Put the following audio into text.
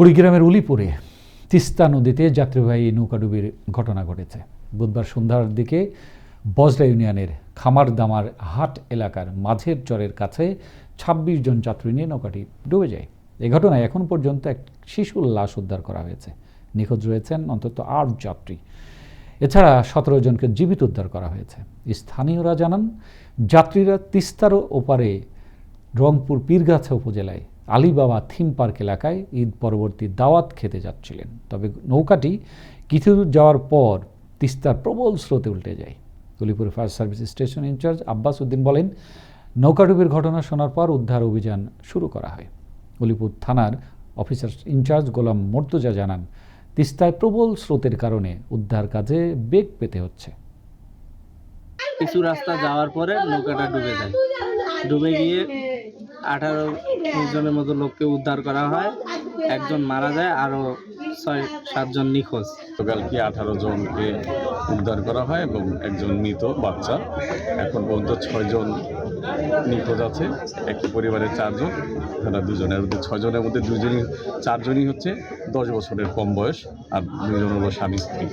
কুড়িগ্রামের উলিপুরে তিস্তা নদীতে যাত্রীবাহী নৌকাডুবির ঘটনা ঘটেছে। বুধবার সন্ধ্যার দিকে বজরা ইউনিয়নের খামারদামার হাট এলাকার মাঝের চরের কাছে ২৬ জন যাত্রী নিয়ে নৌকাটি ডুবে যায়। এ ঘটনায় এখন পর্যন্ত এক শিশুর লাশ উদ্ধার করা হয়েছে। নিখোঁজ রয়েছেন অন্তত ৮ যাত্রী। এছাড়া ১৭ জনকে জীবিত উদ্ধার করা হয়েছে। স্থানীয়রা জানান, যাত্রীরা তিস্তার ওপারে রংপুর পীরগাছা উপজেলায় আলীবাবা থিম পার্ক এলাকায় ঈদ পরবর্তী দাওয়াত খেতে যাচ্ছিলেন। তবে নৌকাটি কিছু দূর যাওয়ার পর তিস্তার প্রবল স্রোতে উল্টে যায়। Ulipur fire service station incharge Abbas Uddin বলেন, নৌকাডুবির ঘটনা শোনার পর উদ্ধার অভিযান শুরু করা হয়। উলিপুর থানার অফিসার ইনচার্জ গোলাম মর্তুজা জানান, তিস্তায় প্রবল স্রোতের কারণে উদ্ধার কাজে বেগ পেতে হচ্ছে। কিছু রাস্তা যাওয়ার পরে নৌকাটা ডুবে যায়। ডুবে গিয়ে 18-19 জনের মতো লোককে উদ্ধার করা হয়। একজন মারা যায়, আরও 6-7 জন নিখোঁজ। গতকালকে 18 জনকে উদ্ধার করা হয় এবং একজন মৃত বাচ্চা। এখন পর্যন্ত 6 জন নিখোঁজ আছে। একটি পরিবারের 4 জন, তারা দুজনের মধ্যে 6 জনের মধ্যে 4 জনই হচ্ছে 10 বছরের কম বয়স, আর 2 জন হলো স্বামী স্ত্রী।